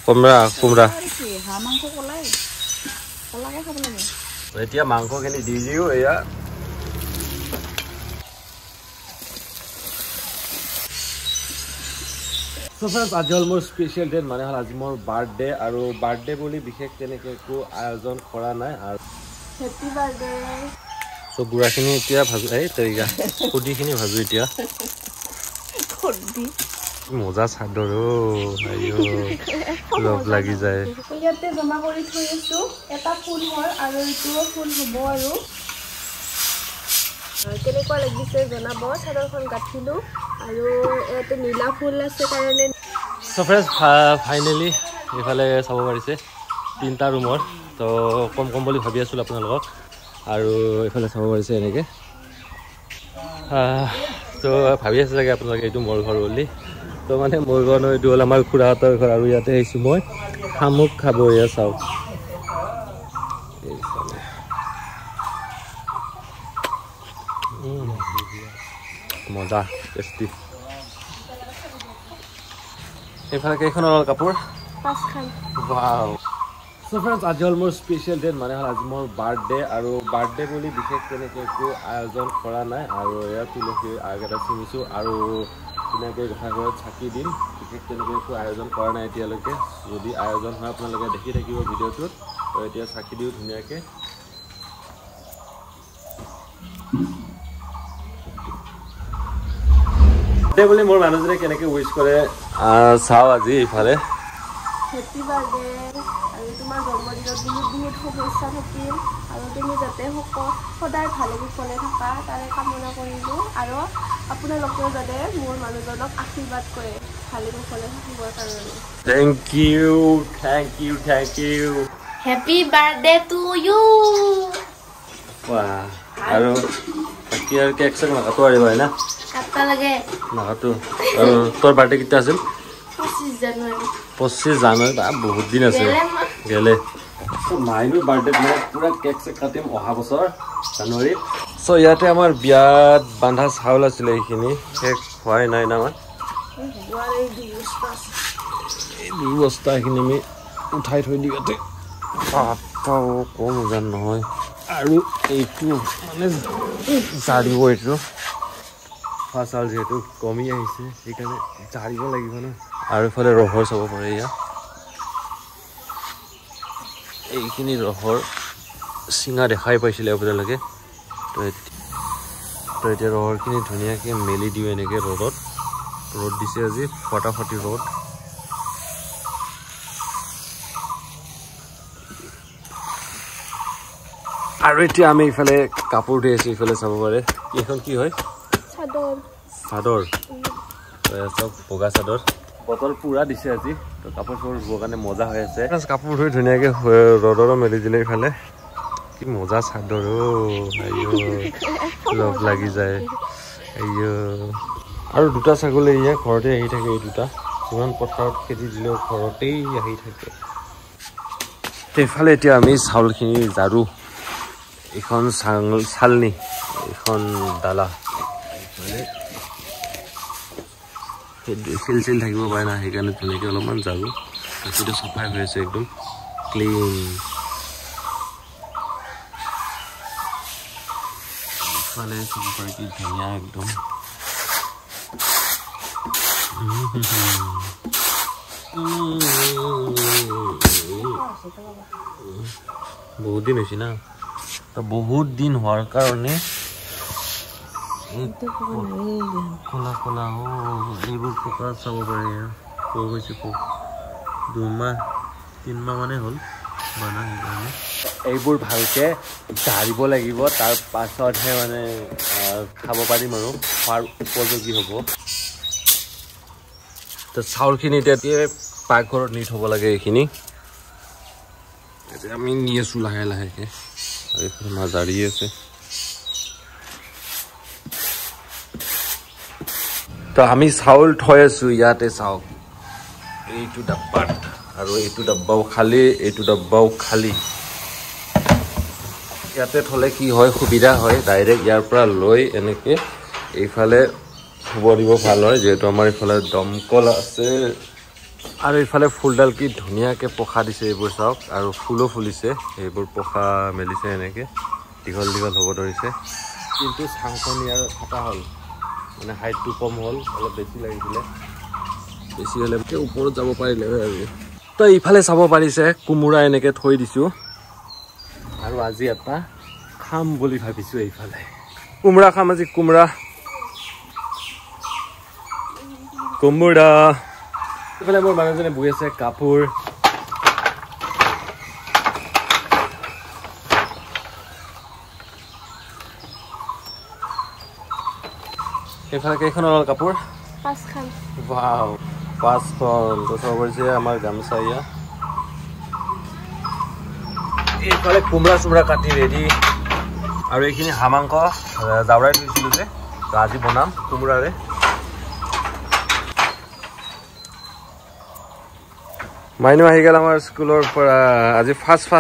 কোমৰা হাঁহ মাংস কলাই কলাকে খাব লাগে এতিয়া মাংসখিনি দি দিও এয়া So friends, আজি হল মোৰ স্পেশাল ডে মানে হল আজি মোৰ বাৰ্থডে আৰু বাৰ্থডে বুলি বিশেষ তেনেকে একো আয়োজন কৰা নাই আৰু হ্যাপি বাৰ্থডে সো গুড়াখিনি এতিয়া ভাজো এই তৰিগা খুদিখিনি ভাজো এতিয়া খুদি মজা চাদৰ আইও লভ লাগি যায় ইয়াতে জমা কৰি থৈ আছো এটা ফুল হল আৰু ইটো ফুল হ'ব আৰু কেনেকুৱা লাগিছে জনাব চাদৰখন গাঠিলো আৰু ইয়াতে নীলা ফুল আছে কাৰণে সো ফ্ৰেন্ডস ফাইনালি ইফালে চাব পাৰিছে তিনটা ৰুমৰ তো কম বুলি ভাবি আছিলো আপোনালোকক আৰু ইফালে চাব পাৰিছে এনেকে তো ভাবি আছে চাগে আপোনালোকে এইটো মোৰ ঘৰ বুলি তো মানে মোৰ ঘৰ নহয় এইটো হ'ল আমাৰ খুৰাহঁতৰ ঘৰ আৰু ইয়াতে আহিছোঁ মই শামুক খাব এয়া চাওক মজা টেষ্টি এইফালে কেইখনৰ কাপোৰ পাঁচখন ওয়াও সো फ्रेंड्स আজি হল মোৰ স্পেশাল ডে মানে হল আজি মোৰ বাৰ্থডে আৰু বাৰ্থডে বুলি বিশেষ তেনেকে একো আয়োজন কৰা নাই আৰু এয়া তুলসী আগ এটা চিঙিছো আৰু তেনেকৈ ঘৰত চাকি দিম বিশেষ তেনেকে একো আয়োজন কৰা নাই এতিয়ালৈকে যদি আয়োজন হয় আপোনালোকে দেখি থাকিব ভিডিঅ'টোত তো এতিয়া চাকি দিও ধুনীয়াকে বুলি মোৰ মানুহজনে কেনেকে উইশ কৰে চাও আজি ইফালে হ্যাপি বাৰ্থডে আৰু তোমাৰ জন্মদিনত বহুত শুভেচ্ছা থাকিল আৰু তুমি যাতে সদায় ভালে কুশলে থাকা তাৰে কামনা কৰিলো আৰু আপোনালোকেও যাতে মোৰ মানুহজনক আশীৰ্বাদ কৰে ভালে কুশলে থাকিবৰ কাৰণে thank you happy birthday to you আৰু বাকি আৰু কেক চেক নাকাটো পাৰিবা না কাটবা লাগে নাকাটো আৰু তোৰ বাৰ্থডে কেতিয়া আছিল 25 জানুৱাৰী 25 জানুৱাৰী বহুত দিন আছে গেলে মাইনুৰ বাৰ্থডে মানে পুৰা কেক চেক কাটিম অহা বছৰ জানুৱাৰীত সো ইয়াতে আমাৰ বিয়াত বান্ধা চাউল আছিলে এইখিনি কেক খোৱাই নাই না আমাৰ এই দুই বস্তা এইখিনি আমি উঠাই থৈ দি ইয়াতে পাপাও কম ওজন নহয় আৰু এইটো মানে জাৰিব এইটো চাউল যিহেতু কমি আহিছে সেইকাৰণে জাৰিব লাগিব ন আৰু ইফালে ৰহৰ চাব পাৰে ইয়াত এইখিনি ৰহৰ চিঙা দেখাই পাইছিলে আপোনালোকে তো এতিয়া ৰহৰখিনি ধুনীয়াকৈ মেলি দিওঁ এনেকৈ ৰ'দ দিছে আজি ফটাফটি ৰ'দ আৰু এতিয়া আমি ইফালে কাপোৰ ধুই আছো ইফালে চাব পাৰে এইখন কি হয় চাদৰ চব বগা চাদৰ বটল পুৰা দিছে আজি তো কাপোৰ চাপোৰ ধুবৰ কাৰণে মজা হৈ আছে কাপোৰ ধুই ধুনীয়াকৈ ৰ'দৰ মেলি দিলে ইফালে কি মজা চাদৰ লভ লাগি যায় আৰু দুটা ছাগলী ইয়াৰ ঘৰতে আহি থাকে এই দুটা যিমান পথাৰত খেতি দিলেও ঘৰতেই আহি থাকে সেইফালে এতিয়া আমি চাউলখিনি জাৰো এখন চালনি এখন ডালা শিল চিল থাকিব পাৰে না সেইকাৰণে ধুনীয়াকৈ অলপমান জাৰো বাকীটো চাফাই হৈ আছে একদম ক্লিন ইফালে চাব পাৰে কি ধুনীয়া একদম বহুত দিন হৈছে না বহুত দিন হোৱাৰ কাৰণে কলা কলা এইবোৰ পকা চাব পাৰে পোক হৈছে পোক 2 মাহ 3 মাহ মানে হ'ল বানা সেইকাৰণে এইবোৰ ভালকৈ জাৰিব লাগিব তাৰ পাছতহে মানে খাব পাৰিম আৰু খোৱাৰ উপযোগী হ'ব তো চাউলখিনি এতিয়া পাকঘৰত নি থ'ব লাগে এইখিনি এতিয়া আমি নি আছোঁ লাহে লাহেকৈ আৰু এইফালে মাছ জাৰি আছে তো আমি চাউল থৈ আছোঁ ইয়াতে চাওক এইটো ডাব্বাত আৰু এইটো ডাব্বাও খালী এইটো ডাব্বাও খালী ইয়াতে থ'লে কি হয় সুবিধা হয় ডাইৰেক্ট ইয়াৰ পৰা লৈ এনেকৈ এইফালে থ'ব দিব ভাল হয় যিহেতু আমাৰ ইফালে দমকল আছে আৰু ইফালে ফুলডাল কি ধুনীয়াকৈ পোখা দিছে এইবোৰ চাওক আৰু ফুলো ফুলিছে এইবোৰ পোখা মেলিছে এনেকৈ দীঘল দীঘল হ'ব ধৰিছে কিন্তু চাংখনি আৰু ফাটা হ'ল মানে হাইটটো কম হ'ল অলপ বেছি লাগিছিলে বেছি হ'লে ওপৰত যাব পাৰিলে আৰু তো ইফালে চাব পাৰিছে কোমোৰা এনেকৈ থৈ দিছোঁ আৰু আজি এটা খাম বুলি ভাবিছোঁ এইফালে কোমোৰা খাম আজি কোমোৰা এইফালে মোৰ মানুহজনে বহি আছে কাপোৰ এইফালে কেইখন ওলাল কাপোৰ 5খন ৱাও 5খন তো চাব পাৰিছে আমাৰ গামোচা ইয়া এইফালে কোমৰা চুমৰা কাটি ৰেডি আৰু এইখিনি হাঁহ মাংস জাৱৰাই থৈছিলোঁ যে আজি বনাম কোমোৰাৰে মাইনু আহি গেল আমাৰ স্কুলৰ পৰা আজি ফাৰ্ষ্ট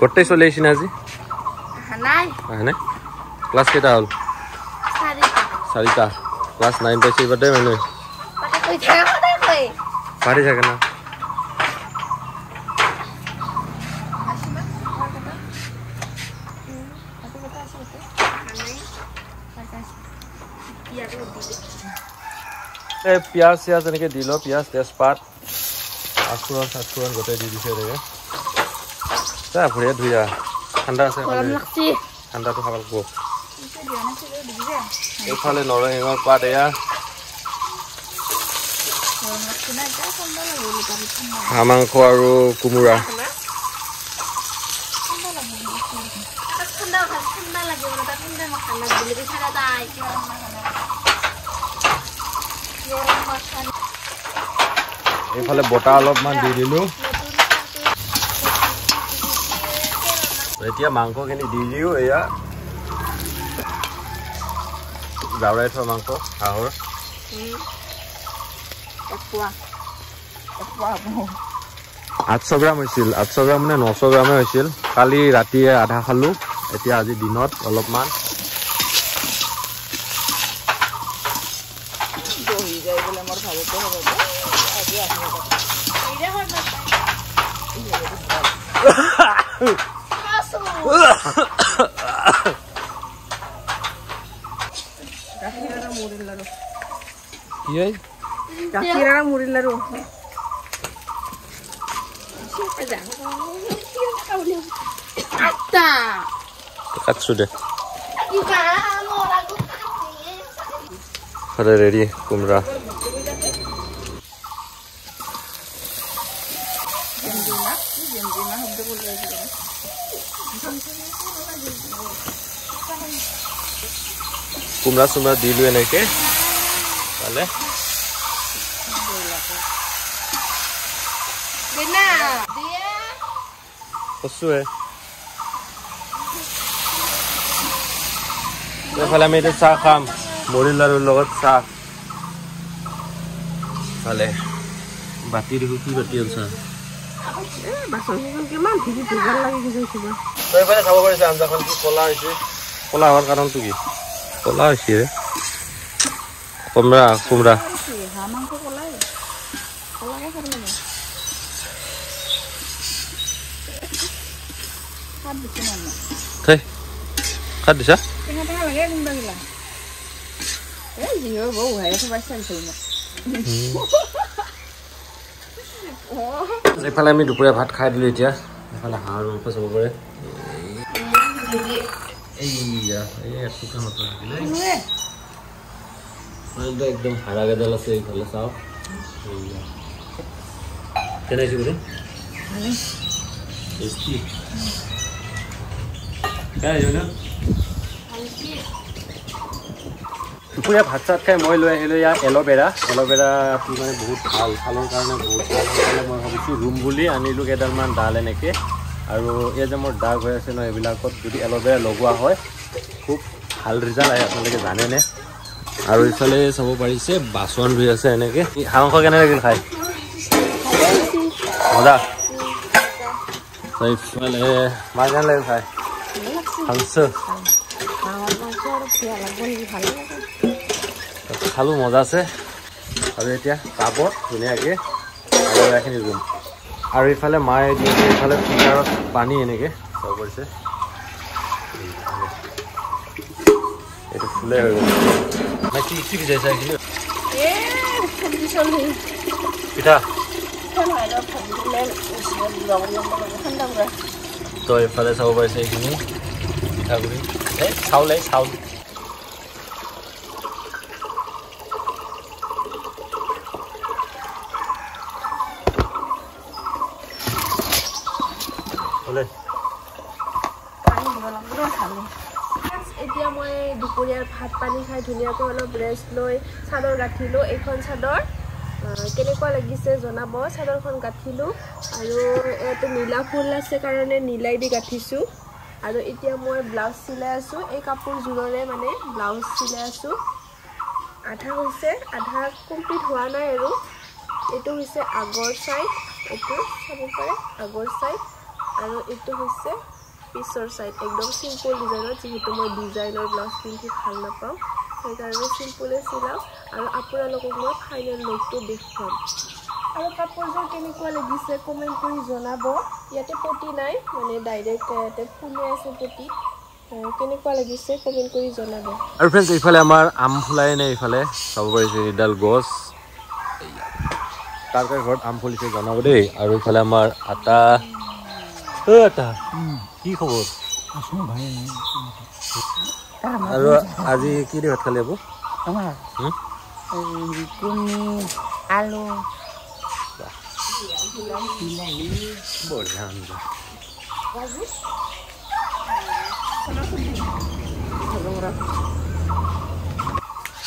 গোটেই চলি আহিছে না আজি আহে নাই ক্লাছ কেইটা হ'ল 4টা ক্লাছ 9 পাইছে এইবাৰতে মাইনু পাৰি থাকে না পিঁয়াজ চিয়াজ এনেকৈ দি লওঁ পিঁয়াজ তেজপাত আচফোৰণ গোটেই দি দিছে এনেকৈ ভৰিয়া ধুইয়া ঠাণ্ডা আছে ঠাণ্ডাটো খাব লাগিব এইফালে নৰসিংহৰ পাত এয়া হাঁহ মাংস আৰু কোমোৰা এইফালে বটা অলপমান দি দিলোঁ এতিয়া মাংসখিনি দি দিওঁ এয়া জাৱৰাই থোৱা মাংস হাঁহৰ 800 গ্ৰাম হৈছিল 800 গ্ৰাম নে 900 গ্ৰামে হৈছিল কালি ৰাতিয়ে আধা খালোঁ এতিয়া আজি দিনত অলপমান কাটছো দে ৰেডি কোমৰা কোমৰা চুমৰা দিলোঁ এনেকৈ পালে কচুৱে এইফালে আমি এতিয়া চাহ খাম মুড়ি লাৰুৰ লগত চাহ ভালে বাতি দেখো কি বাতি হ'ল চাহ এইফালে চাব পাৰিছে আঞ্জাখন কি ক'লা হৈছে ক'লা হোৱাৰ কাৰণটো কি ক'লা হৈছে কোমৰা খাত দিছা এইফালে আমি দুপৰীয়া ভাত খাই দিলোঁ এতিয়া এইফালে হাঁহৰ মাংস চাব পাৰে একদম হাৰা গেডাল আছে এইফালে চাওক কেনেকৈ বোলে দুপৰীয়া ভাত চাত খাই মই লৈ আহিলোঁ ইয়াত এল'ভেৰাটো মানে বহুত ভাল ছালৰ কাৰণে বহুত ভাল সেইকাৰণে মই ভাবিছোঁ ৰুম বুলি আনিলোঁ কেইডালমান ডাল এনেকৈ আৰু এই যে মোৰ দাগ হৈ আছে ন এইবিলাকত যদি এল'ভেৰা লগোৱা হয় খুব ভাল ৰিজাল্ট আহে আপোনালোকে জানেনে আৰু ইফালে চাব পাৰিছে বাচন ধুই আছে এনেকৈ হাঁহ মাংস কেনে লাগিল খাই মজা ইফালে মাছ কেনে লাগিল খাই খালোঁ মজা আছে আৰু এতিয়া টাবত ধুনীয়াকৈ আৰু এইখিনি ৰুম আৰু এইফালে মায়ে দিছে এইফালে ফিল্টাৰত পানী এনেকৈ চাব পাৰিছে এইটো ফুলে হৈ গ'ল মানে কি কি বিচাৰিছা এইখিনি পিঠা তো এইফালে চাব পাৰিছে এইখিনি পিঠাগুড়ি এই চাউল এতিয়া মই দুপৰীয়াৰ ভাত পানী খাই ধুনীয়াকৈ অলপ ৰেষ্ট লৈ চাদৰ গাঁঠিলোঁ এইখন চাদৰ কেনেকুৱা লাগিছে জনাব চাদৰখন গাঁঠিলোঁ আৰু ইয়াতে নীলা ফুল আছে কাৰণে নীলাই দি গাঁঠিছোঁ আৰু এতিয়া মই ব্লাউজ চিলাই আছোঁ এই কাপোৰযোৰৰে মানে ব্লাউজ চিলাই আছোঁ আধা হৈছে আধা কমপ্লিট হোৱা নাই আৰু এইটো হৈছে আগৰ চাইড এইটো চাব পাৰে আগৰ চাইড আৰু এইটো হৈছে পিছৰ চাইড একদম চিম্পল ডিজাইনত যেহেতু মই ডিজাইনৰ ব্লাউজ পিন্ধি ভাল নাপাওঁ সেইকাৰণে চিম্পলে চিলাওঁ আৰু আপোনালোকক মই ফাইনেল লুকটো দেখুৱাম আৰু কাপোৰযোৰ কেনেকুৱা লাগিছে কমেণ্ট কৰি জনাব ইয়াতে পটি নাই মানে ডাইৰেক্ট ইয়াতে ফুলি আছে পটি কেনেকুৱা লাগিছে কমেণ্ট কৰি জনাব আৰু ফ্ৰেণ্ডছ এইফালে আমাৰ আম ফুলাই নাই এইফালে চাব পাৰিছে এডাল গছ কাৰ কাৰ ঘৰত আম ফুলিছে জনাব দেই আৰু এইফালে আমাৰ আটা কি খবৰ আৰু আজি কি দি ভাত খালি আবু আলু বঢ়িয়া আঞ্জা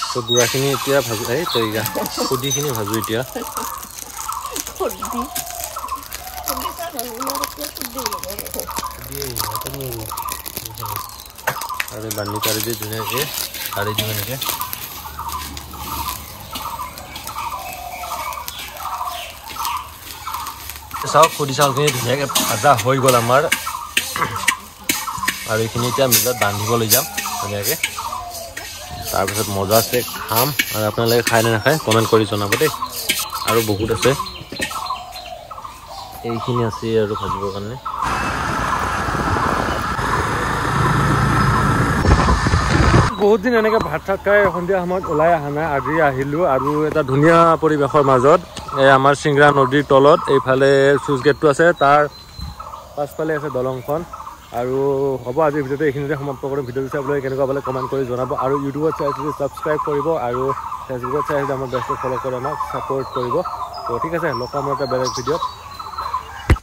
তো গুড়াখিনি এতিয়া ভাজো এই তই খুদিখিনি ভাজো এতিয়া আৰু বান্ধি কাঢ়ি দি ধুনীয়াকৈ কাঢ়ি দিওঁ এনেকৈ চাওক খুদি চাউলখিনি ধুনীয়াকৈ ভাজা হৈ গ'ল আমাৰ আৰু এইখিনি এতিয়া মিলত বান্ধিব লৈ যাম ধুনীয়াকৈ তাৰপিছত মজাছে খাম আৰু আপোনালোকে খাই নে নাখায় কমেণ্ট কৰি জনাব দেই আৰু বহুত আছে এইখিনি আছে আৰু ভাজিবৰ কাৰণে বহুত দিন এনেকৈ ভাত চাত খাই সন্ধিয়া সময়ত ওলাই অহা নাই আজি আহিলোঁ আৰু এটা ধুনীয়া পৰিৱেশৰ মাজত এই আমাৰ চিংৰা নদীৰ তলত এইফালে চুইচ গেটটো আছে তাৰ পাছফালে আছে দলংখন আৰু হ'ব আজিৰ ভিডিঅ'টো এইখিনিতে সমাপ্ত কৰিম ভিডিঅ'টো চাই আপোনালোকে কেনেকুৱা পালে কমেণ্ট কৰি জনাব আৰু ইউটিউবত চাই যদি ছাবস্ক্ৰাইব কৰিব আৰু ফেচবুকত চাই যদি আমাৰ বেষ্টটো ফ'ল' কৰি আমাক ছাপোৰ্ট কৰিব তো ঠিক আছে লগ পাম এটা বেলেগ ভিডিঅ'ত